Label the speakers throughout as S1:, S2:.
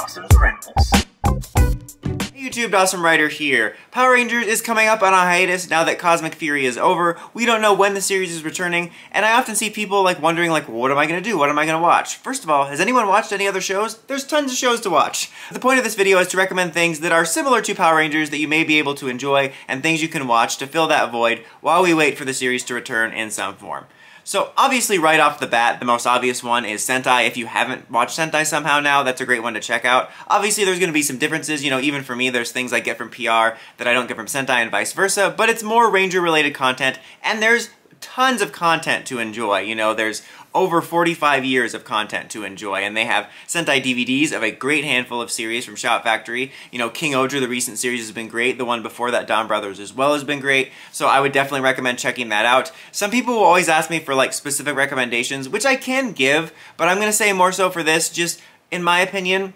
S1: Dawson's Rambles.
S2: Hey YouTube, Dawson Rider here. Power Rangers is coming up on a hiatus now that Cosmic Fury is over. We don't know when the series is returning, and I often see people wondering what am I going to do? What am I going to watch? First of all, has anyone watched any other shows? There's tons of shows to watch. The point of this video is to recommend things that are similar to Power Rangers that you may be able to enjoy and things you can watch to fill that void while we wait for the series to return in some form. So obviously right off the bat, the most obvious one is Sentai. If you haven't watched Sentai somehow now, that's a great one to check out. Obviously there's going to be some differences, even for me there's things I get from PR that I don't get from Sentai and vice versa, but it's more Ranger related content and there's tons of content to enjoy. There's over 45 years of content to enjoy, and they have Sentai DVDs of a great handful of series from Shout Factory. King Ohger, the recent series, has been great. The one before that, Dawn Brothers, as well, has been great. So I would definitely recommend checking that out. Some people will always ask me for specific recommendations, which I can give, but I'm going to say more so for this, just in my opinion,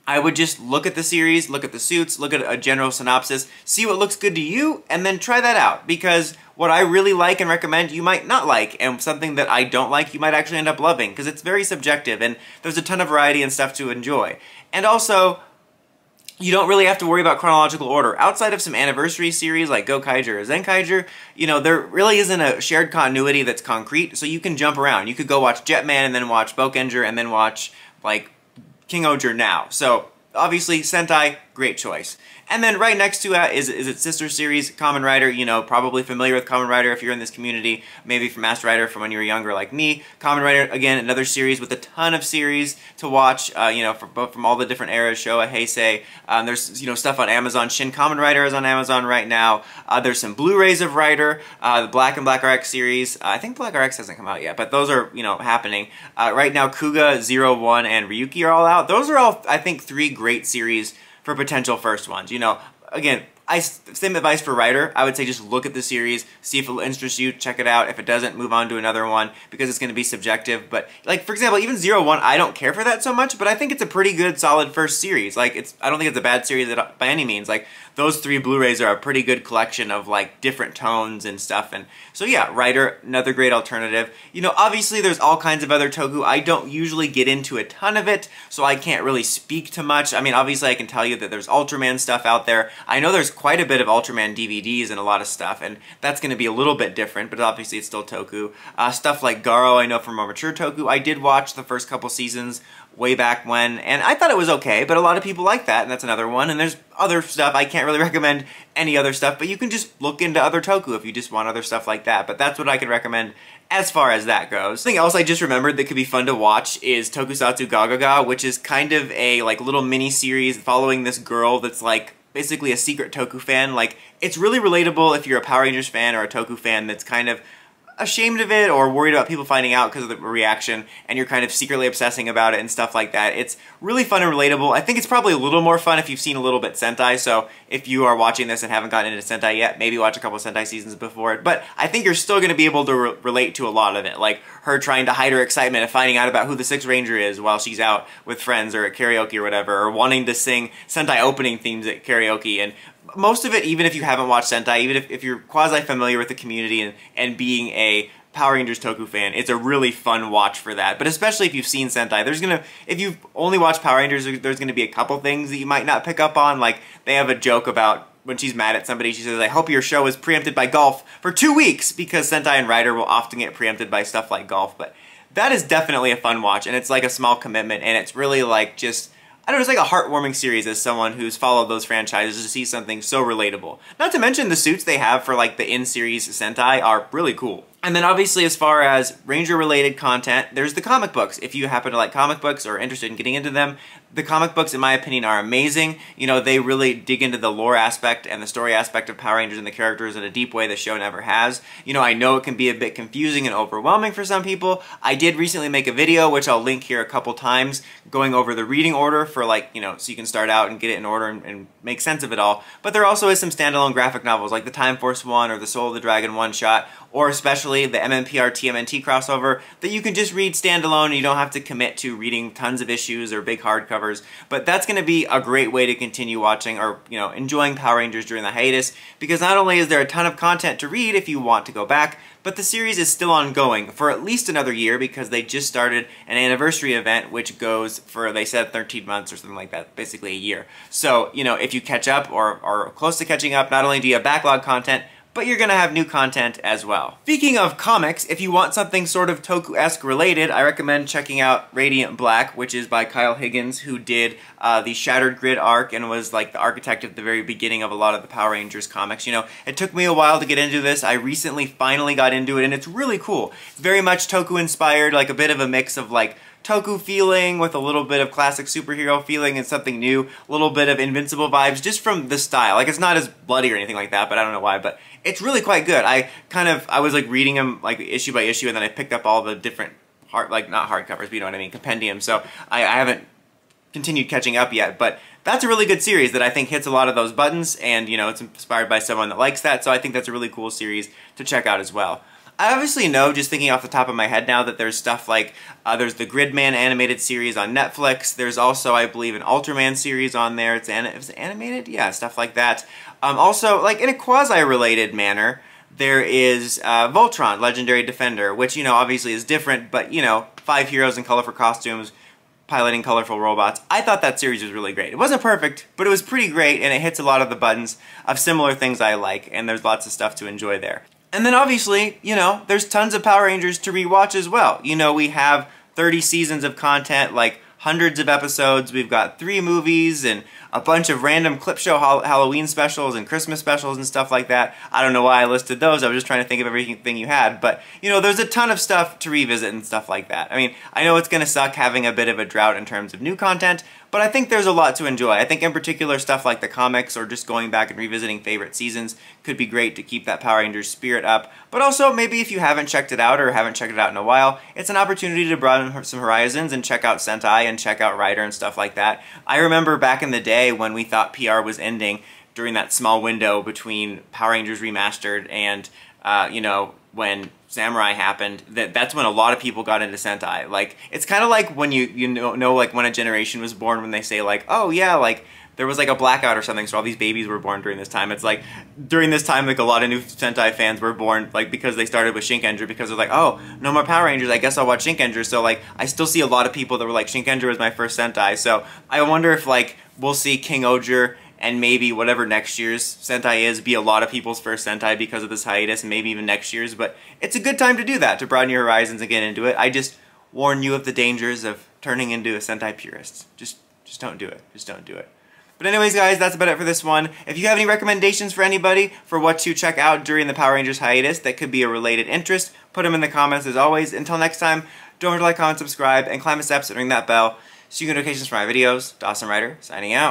S2: I would just look at the series, look at the suits, look at a general synopsis, see what looks good to you, and then try that out. Because what I really like and recommend, you might not like, and something that I don't like, you might actually end up loving, because it's very subjective, and there's a ton of variety and stuff to enjoy. And also, you don't really have to worry about chronological order. Outside of some anniversary series like Gokaiger or Zenkaiger, there really isn't a shared continuity that's concrete, so you can jump around. You could go watch Jetman and then watch Bokenger and then watch, King Ohger now. So, obviously, Sentai, great choice. And then right next to it is its sister series, Kamen Rider. Probably familiar with Kamen Rider if you're in this community, maybe from Master Rider from when you were younger like me. Kamen Rider, again, another series with a ton of series to watch, from all the different eras, Showa, Heisei. There's, stuff on Amazon. Shin Kamen Rider is on Amazon right now. There's some Blu-rays of Rider, the Black and Black RX series. I think Black RX hasn't come out yet, but those are, happening. Right now, Kuga, Zero One, and Ryuki are all out. Those are all, I think, 3 great series for potential first ones. Again, same advice for Rider. I would say just look at the series, see if it interests you, check it out. If it doesn't, move on to another one because it's going to be subjective. But for example, even Zero One, I don't care for that so much, but I think it's a pretty good, solid first series. I don't think it's a bad series by any means. Those 3 Blu-rays are a pretty good collection of different tones and stuff. And so yeah, Rider, another great alternative. Obviously there's all kinds of other toku. I don't usually get into a ton of it, so I can't really speak to much. I mean, obviously I can tell you that there's Ultraman stuff out there. I know there's quite a bit of Ultraman DVDs and a lot of stuff, and that's going to be a little bit different, but obviously it's still toku. Stuff like Garo, I know from more mature toku. I did watch the first couple seasons way back when, and I thought it was okay, but a lot of people like that, and that's another one. And there's other stuff. I can't really recommend any other stuff, but you can just look into other toku if you just want other stuff like that. But that's what I could recommend as far as that goes. Something else I just remembered that could be fun to watch is Tokusatsu Gagaga, which is kind of a little mini-series following this girl that's basically a secret toku fan. It's really relatable if you're a Power Rangers fan or a toku fan that's kind of ashamed of it or worried about people finding out because of the reaction, and you're kind of secretly obsessing about it and stuff like that. It's really fun and relatable. I think it's probably a little more fun if you've seen a little bit Sentai, so if you are watching this and haven't gotten into Sentai yet, maybe watch a couple Sentai seasons before it. But I think you're still going to be able to relate to a lot of it, like her trying to hide her excitement of finding out about who the 6th Ranger is while she's out with friends or at karaoke or whatever, or wanting to sing Sentai opening themes at karaoke. And most of it, even if you haven't watched Sentai, even if you're quasi-familiar with the community and being a Power Rangers Toku fan, it's a really fun watch for that. But especially if you've seen Sentai, if you've only watched Power Rangers, there's gonna be a couple things that you might not pick up on. They have a joke about when she's mad at somebody, she says, "I hope your show is preempted by golf for 2 weeks," because Sentai and Rider will often get preempted by stuff like golf. But that is definitely a fun watch, and it's a small commitment, and it's really just, I don't know, it's a heartwarming series as someone who's followed those franchises to see something so relatable. Not to mention the suits they have for the in-series Sentai are really cool. And then obviously as far as Ranger-related content, there's the comic books. If you happen to like comic books or are interested in getting into them, the comic books, in my opinion, are amazing. They really dig into the lore aspect and the story aspect of Power Rangers and the characters in a deep way the show never has. I know it can be a bit confusing and overwhelming for some people. I did recently make a video, which I'll link here a couple times, going over the reading order for so you can start out and get it in order and make sense of it all. But there also is some standalone graphic novels like the Time Force one or the Soul of the Dragon one-shot, or especially especially the MMPR TMNT crossover, that you can just read standalone and you don't have to commit to reading tons of issues or big hardcovers. But that's going to be a great way to continue watching or, you know, enjoying Power Rangers during the hiatus, because not only is there a ton of content to read if you want to go back, but the series is still ongoing for at least another year, because they just started an anniversary event which goes for, they said, 13 months or something like that, basically a year. So, you know, if you catch up or are close to catching up, not only do you have backlog content, but you're going to have new content as well. Speaking of comics, if you want something sort of Toku-esque related, I recommend checking out Radiant Black, which is by Kyle Higgins, who did the Shattered Grid arc and was like the architect at the very beginning of a lot of the Power Rangers comics. You know, it took me a while to get into this. I recently finally got into it, and it's really cool. It's very much Toku-inspired, like a bit of a mix of like Toku feeling with a little bit of classic superhero feeling and something new, a little bit of Invincible vibes just from the style. Like, it's not as bloody or anything like that, but I don't know why, but it's really quite good. I was like reading them like issue by issue, and then I picked up all the different not hardcovers, but you know what I mean, compendiums. So I haven't continued catching up yet, but that's a really good series that I think hits a lot of those buttons, and you know, it's inspired by someone that likes that, so I think that's a really cool series to check out as well. I obviously know, just thinking off the top of my head now, that there's stuff like, there's the Gridman animated series on Netflix. There's also, I believe, an Ultraman series on there. Is it animated? Yeah, stuff like that. Also, like in a quasi-related manner, there is Voltron, Legendary Defender, which, you know, obviously is different, but, you know, 5 heroes in colorful costumes, piloting colorful robots. I thought that series was really great. It wasn't perfect, but it was pretty great, and it hits a lot of the buttons of similar things I like, and there's lots of stuff to enjoy there. And then obviously, you know, there's tons of Power Rangers to rewatch as well. You know, we have 30 seasons of content, like hundreds of episodes. We've got 3 movies and a bunch of random clip show Halloween specials and Christmas specials and stuff like that. I don't know why I listed those. I was just trying to think of everything you had. But, you know, there's a ton of stuff to revisit and stuff like that. I mean, I know it's going to suck having a bit of a drought in terms of new content, but I think there's a lot to enjoy. I think in particular stuff like the comics or just going back and revisiting favorite seasons could be great to keep that Power Rangers spirit up. But also, maybe if you haven't checked it out or haven't checked it out in a while, it's an opportunity to broaden some horizons and check out Sentai and check out Rider and stuff like that. I remember back in the day when we thought PR was ending during that small window between Power Rangers Remastered and, you know, when Samurai happened, that's when a lot of people got into Sentai. Like, it's kind of like when you know like when a generation was born, when they say like, oh yeah, like there was like a blackout or something, so all these babies were born during this time. It's like during this time, like a lot of new Sentai fans were born, like because they started with Shinkenger, because they're like, oh, no more Power Rangers, I guess I'll watch Shinkenger. So like, I still see a lot of people that were like, Shinkenger was my first Sentai. So I wonder if like we'll see King Oger and maybe whatever next year's Sentai is be a lot of people's first Sentai because of this hiatus, and maybe even next year's. But it's a good time to do that, to broaden your horizons and get into it. I just warn you of the dangers of turning into a Sentai purist. Just don't do it. Just don't do it. But anyways, guys, that's about it for this one. If you have any recommendations for anybody for what to check out during the Power Rangers hiatus that could be a related interest, put them in the comments as always. Until next time, don't forget to like, comment, subscribe, and climb the steps and ring that bell so you get notifications for my videos. Dawson Rider, signing out.